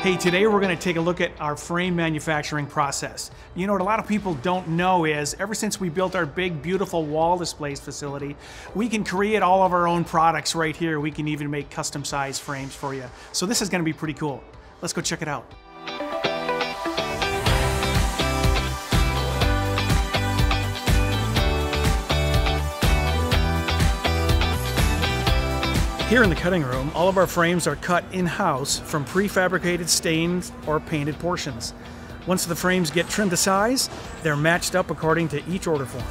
Hey, today we're going to take a look at our frame manufacturing process. You know what a lot of people don't know is, ever since we built our big, beautiful wall displays facility, we can create all of our own products right here. We can even make custom size frames for you. So this is going to be pretty cool. Let's go check it out. Here in the cutting room, all of our frames are cut in-house from prefabricated stained or painted portions. Once the frames get trimmed to size, they're matched up according to each order form.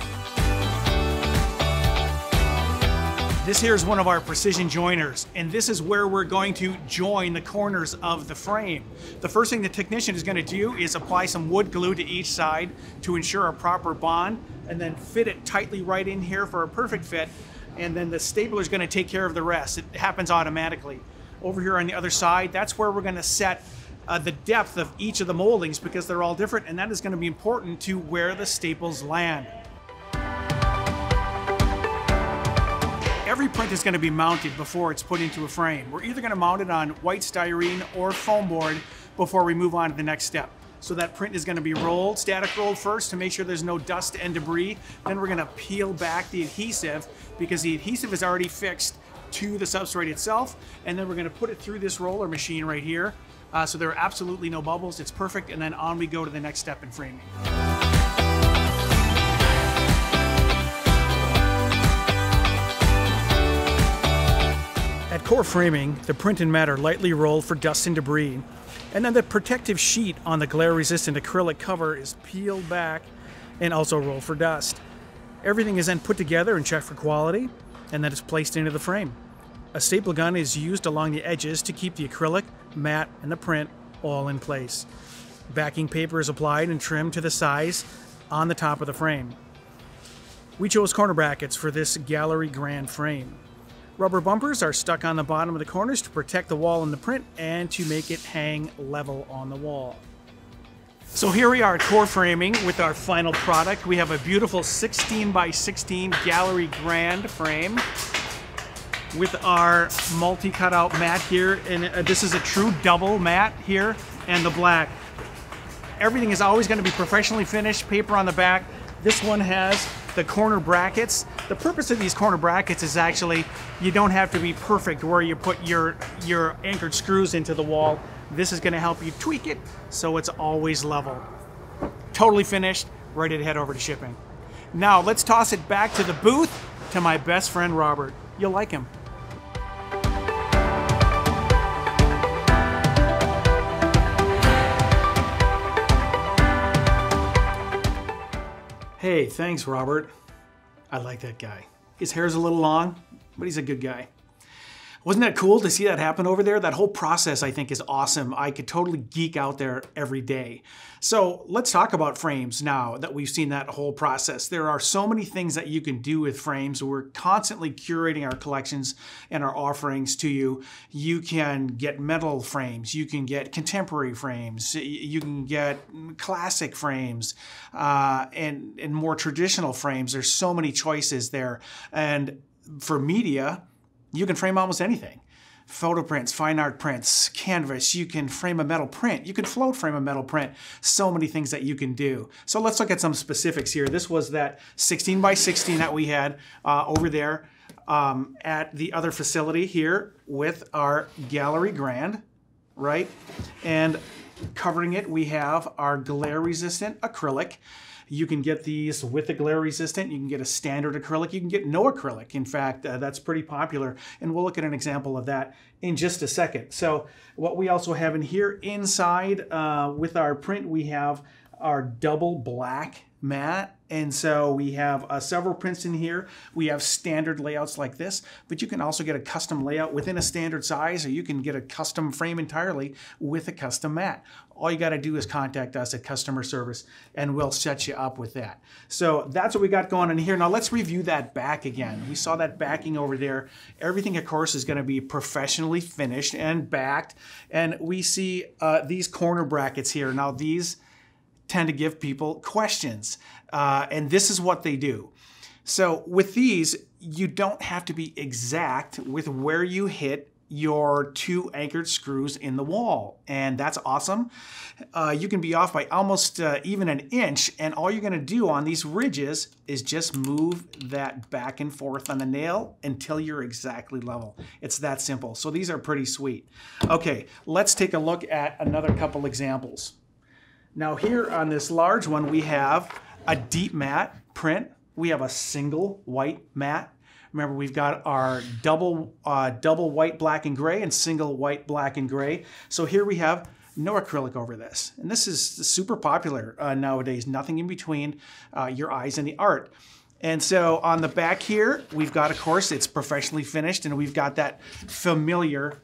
This here is one of our precision joiners, and this is where we're going to join the corners of the frame. The first thing the technician is going to do is apply some wood glue to each side to ensure a proper bond, and then fit it tightly right in here for a perfect fit. And then the stapler is going to take care of the rest. It happens automatically. Over here on the other side, that's where we're going to set the depth of each of the moldings, because they're all different, and that is going to be important to where the staples land. Every print is going to be mounted before it's put into a frame. We're either going to mount it on white styrene or foam board before we move on to the next step. So that print is going to be rolled, static rolled first to make sure there's no dust and debris. Then we're going to peel back the adhesive, because the adhesive is already fixed to the substrate itself. And then we're going to put it through this roller machine right here. So there are absolutely no bubbles. It's perfect. And then on we go to the next step in framing. At core framing, the print and mat are lightly rolled for dust and debris. And then the protective sheet on the glare-resistant acrylic cover is peeled back and also rolled for dust. Everything is then put together and checked for quality, and then it's placed into the frame. A staple gun is used along the edges to keep the acrylic, mat, and the print all in place. Backing paper is applied and trimmed to the size on the top of the frame. We chose corner brackets for this Gallery Grand frame. Rubber bumpers are stuck on the bottom of the corners to protect the wall and the print, and to make it hang level on the wall. So here we are at core framing with our final product. We have a beautiful 16 by 16 Gallery Grand frame with our multi-cutout mat here, and this is a true double mat here, and the black. Everything is always going to be professionally finished, paper on the back. This one has the corner brackets. The purpose of these corner brackets is actually, you don't have to be perfect where you put your anchored screws into the wall. This is going to help you tweak it so it's always level. Totally finished, ready to head over to shipping. Now let's toss it back to the booth to my best friend Robert. You'll like him. Hey, thanks, Robert. I like that guy. His hair's a little long, but he's a good guy. Wasn't that cool to see that happen over there? That whole process, I think, is awesome. I could totally geek out there every day. So let's talk about frames now that we've seen that whole process. There are so many things that you can do with frames. We're constantly curating our collections and our offerings to you. You can get metal frames. You can get contemporary frames. You can get classic frames and more traditional frames. There's so many choices there. And for media, you can frame almost anything. Photo prints, fine art prints, canvas, you can frame a metal print, you can float frame a metal print, so many things that you can do. So let's look at some specifics here. This was that 16 by 16 that we had over there at the other facility here with our Gallery Grand, right? And covering it, we have our glare resistant acrylic. You can get these with the glare resistant. You can get a standard acrylic. You can get no acrylic. In fact, that's pretty popular. And we'll look at an example of that in just a second. So what we also have in here inside with our print, we have our double black mat. And so we have several prints in here. We have standard layouts like this, but you can also get a custom layout within a standard size, or you can get a custom frame entirely with a custom mat. All you got to do is contact us at customer service and we'll set you up with that. So that's what we got going on here. Now let's review that back again. We saw that backing over there. Everything, of course, is going to be professionally finished and backed. And we see these corner brackets here. Now these tend to give people questions. And this is what they do. So with these, you don't have to be exact with where you hit your 2 anchored screws in the wall, and that's awesome. You can be off by almost even an inch, and all you're going to do on these ridges is just move that back and forth on the nail until you're exactly level. It's that simple. So these are pretty sweet. Okay, let's take a look at another couple examples. Now here on this large one, we have a deep matte print. We have a single white matte. Remember, we've got our double white, black, and gray, and single white, black, and gray. So here we have no acrylic over this. And this is super popular nowadays. Nothing in between your eyes and the art. And so on the back here, we've got, of course, it's professionally finished, and we've got that familiar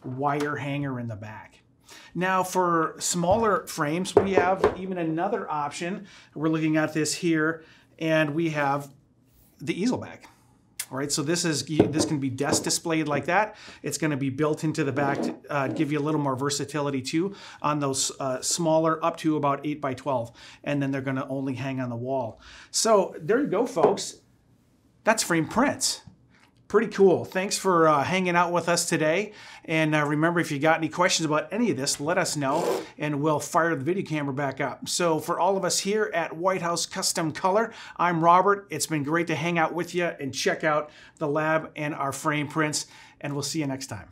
wire hanger in the back. Now for smaller frames, we have even another option. We're looking at this here, and we have the easel back. All right, so this can be desk displayed like that. It's going to be built into the back to give you a little more versatility too on those smaller up to about 8 by 12, and then they're going to only hang on the wall. So there you go, folks. That's frame prints. Pretty cool. Thanks for hanging out with us today. And remember, if you got any questions about any of this, let us know, and we'll fire the video camera back up. So for all of us here at White House Custom Color, I'm Robert. It's been great to hang out with you and check out the lab and our frame prints, and we'll see you next time.